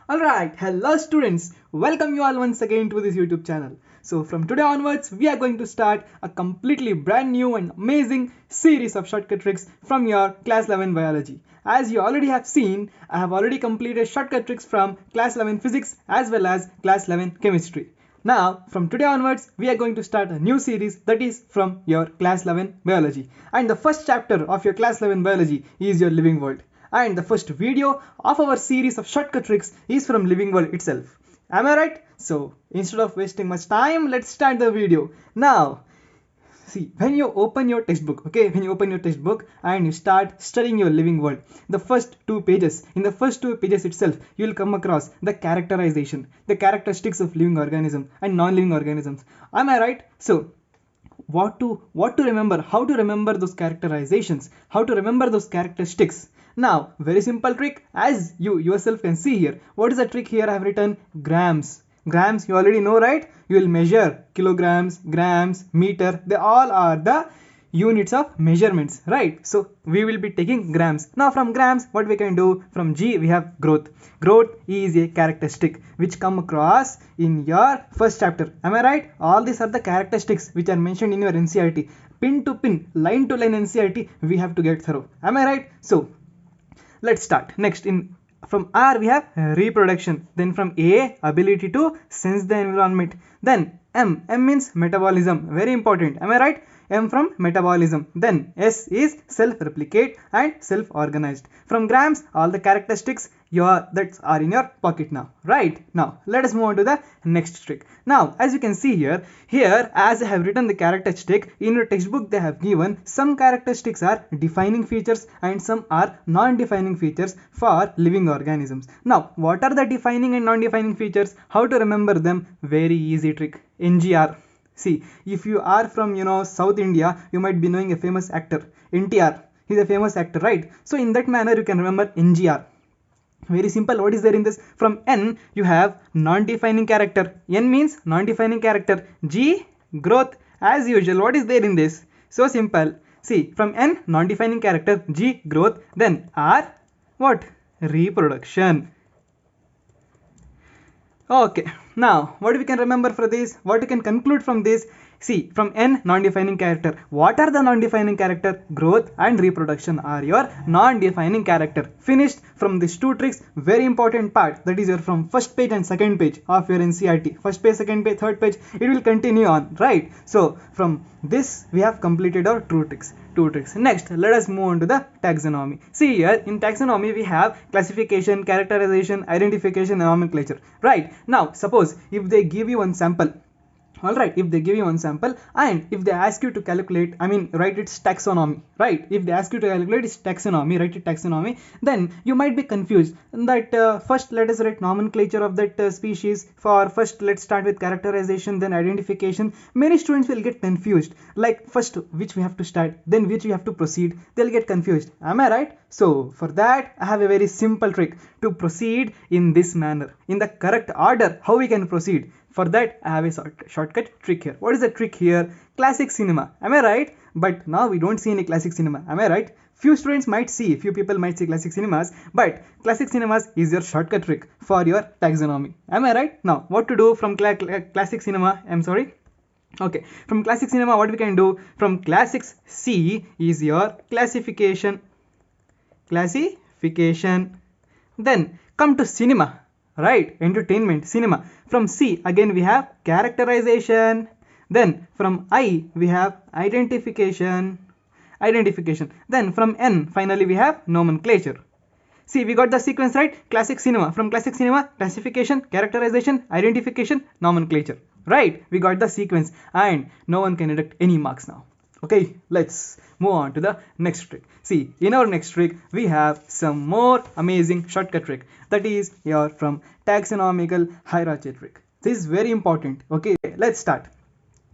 Alright, hello students, welcome you all once again to this YouTube channel. So from today onwards, we are going to start a completely brand new and amazing series of shortcut tricks from your class 11 biology. As you already have seen, I have already completed shortcut tricks from class 11 physics as well as class 11 chemistry. Now, from today onwards, we are going to start a new series that is from your class 11 biology. And the first chapter of your class 11 biology is your living world. And the first video of our series of shortcut tricks is from living world itself. Am I right? So instead of wasting much time, let's start the video. Now, see, when you open your textbook, when you open your textbook and you start studying your living world, the first two pages, in the first two pages itself, you will come across the characterization, the characteristics of living organisms and non-living organisms. Am I right? So what to remember, how to remember those characterizations, how to remember those characteristics. Now, very simple trick, as you yourself can see here. What is the trick here? I have written grams. Grams, you already know, right? You will measure kilograms, grams, meter. They all are the units of measurements, right? So we will be taking grams. Now from grams, what we can do? From G, we have growth. Growth is a characteristic which come across in your first chapter. Am I right? All these are the characteristics which are mentioned in your NCERT. Pin to pin, line to line NCERT, we have to get thorough. Am I right? So let's start. Next, from R we have reproduction. Then from A, ability to sense the environment. Then M means metabolism. Very important. Am I right? M from metabolism. Then S is self-replicate and self-organized. From grams, all the characteristics that are in your pocket now. Right? Now, let us move on to the next trick. Now, as you can see here as I have written the characteristic, in your textbook they have given some characteristics are defining features and some are non-defining features for living organisms. Now, what are the defining and non-defining features? How to remember them? Very easy trick. NGR. See, if you are from South India, you might be knowing a famous actor, NTR. He's a famous actor, right? So in that manner, you can remember NGR. Very simple. What is there in this? From N, you have non-defining character. N means non-defining character. G, growth. As usual, what is there in this? So simple. See, from N, non-defining character. G, growth. Then R, what? Reproduction. Okay, now what we can remember for this, what we can conclude from this? See, from N, non-defining character. What are the non-defining character? Growth and reproduction are your non-defining character. Finished. From these two tricks, very important part, that is your from first page and second page of your NCERT. First page, second page, third page, it will continue on, right? So from this we have completed our two tricks. Next, let us move on to the taxonomy. See here, in taxonomy we have classification, characterization, identification, and nomenclature. Right? Now, suppose if they give you one sample. Alright, if they give you one sample and if they ask you to calculate, write its taxonomy, right? If they ask you to calculate its taxonomy, write it taxonomy, then you might be confused that first let us write nomenclature of that species. For first, let's start with characterization, then identification. Many students will get confused, like first which we have to start, then which we have to proceed. They'll get confused. Am I right? So for that, I have a very simple trick to proceed in this manner, in the correct order, how we can proceed. For that, I have a shortcut trick here. What is the trick here? Classic cinema. Am I right? But now we don't see any classic cinema. Am I right? Few people might see classic cinemas, but classic cinemas is your shortcut trick for your taxonomy. Am I right? Now, what to do from classic cinema? Okay, from classic cinema, what we can do? From classics, C is your classification. Then come to cinema. Right, entertainment, cinema. From C, again we have characterization. Then from I, we have identification. Then from N, finally we have nomenclature. See, we got the sequence right. Classic cinema. From classic cinema, classification, characterization, identification, nomenclature. Right, we got the sequence and no one can deduct any marks now. Okay, let's move on to the next trick. See, in our next trick, we have some more amazing shortcut trick. That is here from taxonomical hierarchy trick. This is very important. Okay, let's start.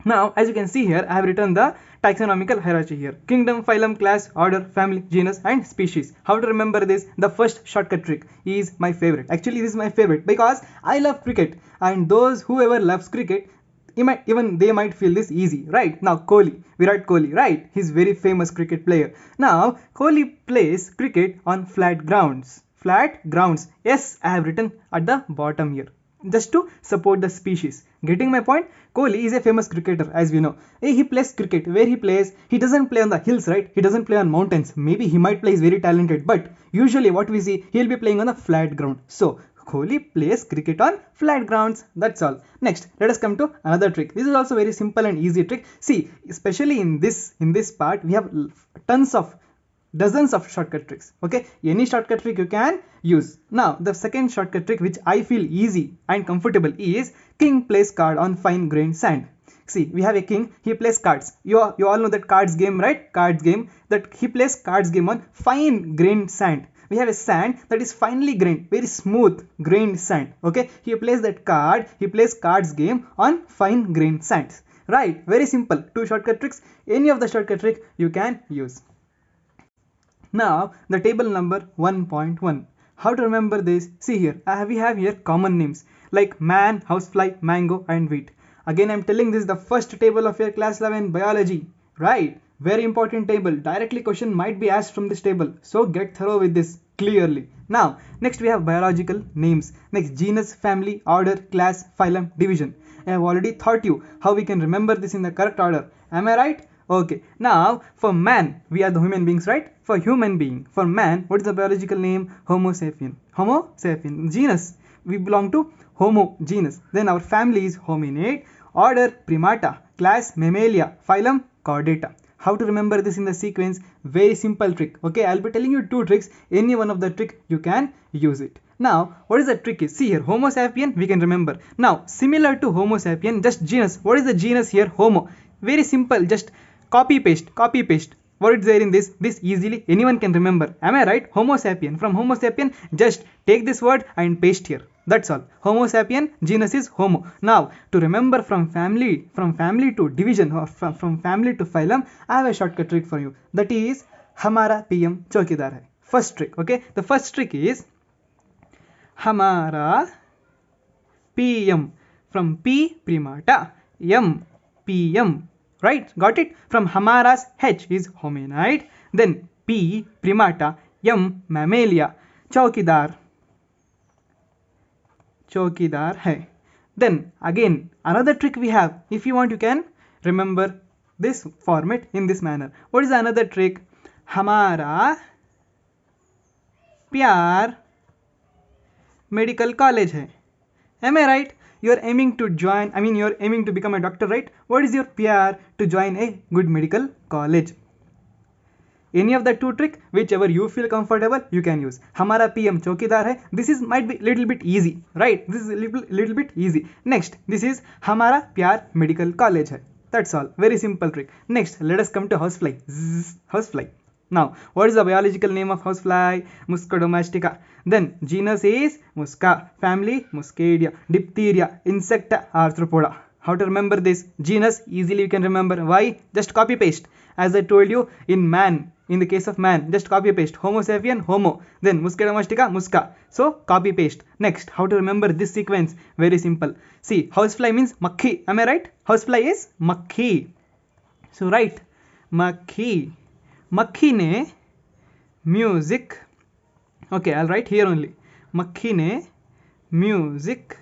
Now, as you can see here, I have written the taxonomical hierarchy here. Kingdom, phylum, class, order, family, genus, and species. How to remember this? The first shortcut trick is my favorite. Actually, this is my favorite because I love cricket. And whoever loves cricket, they might feel this easy, right? Now Virat Kohli, right? He's very famous cricket player. Now Kohli plays cricket on flat grounds. flat grounds. Yes, I have written at the bottom here just to support the species. Getting my point? Kohli is a famous cricketer, as we know. He plays cricket. Where he plays, he doesn't play on the hills, right? He doesn't play on mountains. Maybe he might play, he's very talented, but usually what we see, he'll be playing on a flat ground. So Kohli plays cricket on flat grounds. That's all. Next, let us come to another trick. This is also very simple and easy trick. See, especially in this part, we have dozens of shortcut tricks. Okay, any shortcut trick you can use. Now, the second shortcut trick which I feel easy and comfortable is king plays card on fine grained sand. See, we have a king, he plays cards. You all know that cards game, right? Cards game, that he plays cards game on fine grained sand. We have a sand that is finely grained, very smooth grained sand. Okay, he plays that card, he plays cards game on fine grained sands. Right, very simple. Two shortcut tricks. Any of the shortcut trick you can use. Now, the table number 1.1. How to remember this? See here, we have here common names like man, housefly, mango and wheat. Again, I am telling this the first table of your class 11 biology. Right? Very important table. Directly question might be asked from this table. So get thorough with this clearly. Now, next we have biological names. Next, genus, family, order, class, phylum, division. I have already taught you how we can remember this in the correct order. Am I right? Okay. Now, for man, we are the human beings, right? For human being, for man, what is the biological name? Homo sapien. Homo sapien. Genus, we belong to Homo genus. Then our family is hominid. Order, primata. Class, mammalia. Phylum, chordata. How to remember this in the sequence? Very simple trick. Okay, I'll be telling you two tricks. Any one of the trick you can use it. Now, what is the trick is? See here, Homo sapien, we can remember. Now, similar to Homo sapien, just genus. What is the genus here? Homo. Very simple. Just copy paste. What is there in this? This easily anyone can remember. Am I right? Homo sapien. From Homo sapien, just take this word and paste here. That's all. Homo sapien, genus is Homo. Now, to remember from family to division, or from family to phylum, I have a shortcut trick for you. That is, Hamara PM Chowkidar hai. First trick, okay? The first trick is Hamara PM. From P, primata. M, PM. Right? Got it? From Hamara's H is hominid. Then P, primata. M, mammalia. Chowkidar hai. Then again, another trick we have. If you want, you can remember this format in this manner. What is another trick? Hamara pyar medical college hai. Am I right? You are aiming to join, you are aiming to become a doctor, right? What is your pyar to join a good medical college? Any of the two trick, whichever you feel comfortable, you can use. Hamara PM Chowkidar hai. This is might be little bit easy, right? This is a little bit easy. Next, this is Hamara Pyar Medical College hai. That's all. Very simple trick. Next, let us come to housefly. Housefly. Now, what is the biological name of housefly? Musca domestica. Then, genus is Musca. Family, Muscadia. Diphtheria. Insecta, Arthropoda. How to remember this? Genus, easily you can remember. Why? Just copy paste. As I told you, in man, in the case of man, just copy paste. Homo sapien, Homo. Then Musca domestica, Musca. So, copy paste. Next, how to remember this sequence? Very simple. See, housefly means makhi. Am I right? Housefly is makhi. So, write makhi. Makhi ne music. Okay, I'll write here only. Makhi ne music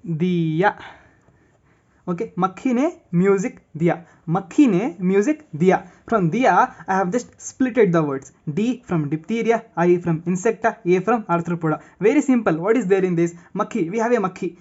diya. Okay, makhi ne music diya. Makhi ne music diya. From diya, I have just splitted the words. D from diphtheria, I from insecta, A from arthropoda. Very simple. What is there in this? Makhi. We have a makhi.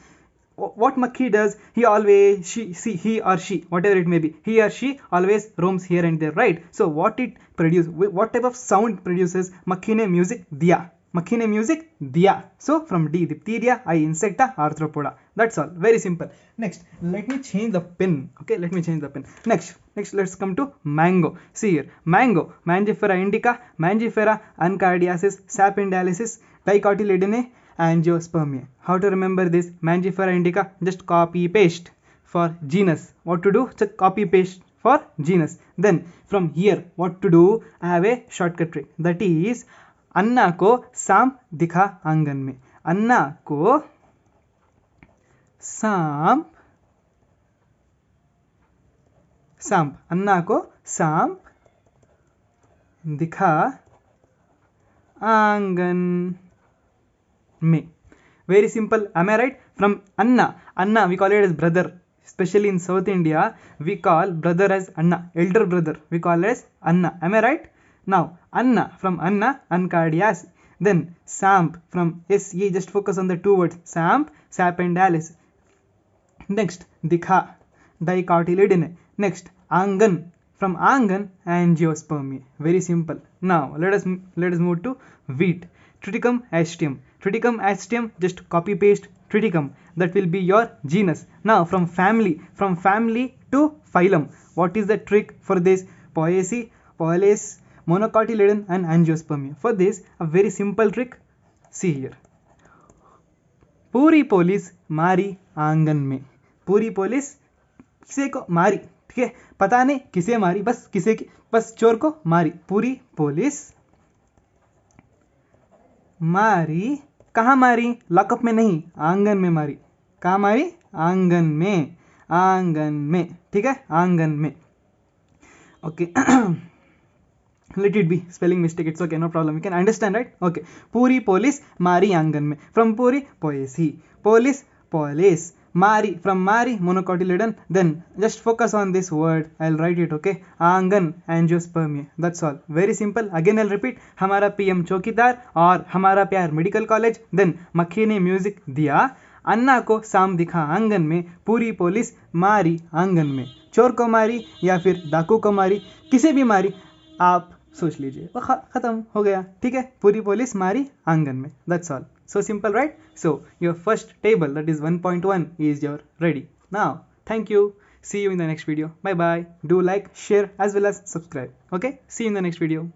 What makhi does? He always, he or she, whatever it may be, he or she always roams here and there, right? So what it produces, what type of sound produces? Makhi ne music diya. Makhi ne music diya. So from D, diphtheria, I, insecta, arthropoda. That's all. Very simple. Next, let me change the pen. Okay, let me change the pen. Next, let's come to mango. See here, mango, Mangifera indica, Mangifera uncardiasis, sapindialysis, dicotyledone, angiospermia. How to remember this? Mangifera indica, just copy paste. For genus, what to do? Just copy paste for genus. Then from here, what to do? I have a shortcut trick. That is, अन्ना को सांप दिखा आंगन में. अन्ना को सांप अन्ना को सांप दिखा आंगन में. Very simple, am I right? From Anna. Anna, we call it as brother. Especially in South India, we call brother as Anna. Elder brother, we call it as Anna. Am I right? Now, Anna, from Anna, Ankardias. Then, Samp, from S-E, just focus on the two words. Samp, sap and Alice. Next, Dikha, dicotyledon. Next, Angan, from Angan, angiosperm. Very simple. Now, let us move to wheat. Triticum astium. Triticum astium, just copy paste Triticum. That will be your genus. Now from family to phylum. What is the trick for this? Poaceae, Poales, monocotyledon and angiospermia. For this, a very simple trick. See here. पूरी police मारी आंगन में. पूरी police किसे को मारी, ठीक है, पता नहीं किसे मारी, बस चोर को मारी. पूरी पोलिस मारी. कहाँ मारी? लॉकअप में नहीं, आंगन में मारी. कहाँ मारी? आंगन में, ठीक है, आंगन में. Okay, let it be spelling mistake, it's okay, no problem, you can understand, right? Okay, पूरी पोलिस मारी आंगन में. From पूरी, Poaceae. Police, police. Mari, from Mari, monocotyledon. Then just focus on this word. I'll write it, okay? Angan, angiospermia. That's all. Very simple. Again I'll repeat. हमारा PM चौकीदार और हमारा प्यार मेडिकल कॉलेज. Then मक्खी ने music दिया. अन्ना को शाम दिखा आंगन में. पूरी पुलिस मारी आंगन में. चोर को मारी या फिर डाकू को मारी, किसे भी मारी, आप सोच लीजिए, वो खत्म हो गया, ठीक है. पूरी पुलिस मारी आंगन में. That's all. So simple, right? So your first table, that is 1.1, is your ready. Now, thank you. See you in the next video. Bye bye. Do like, share as well as subscribe. Okay? See you in the next video.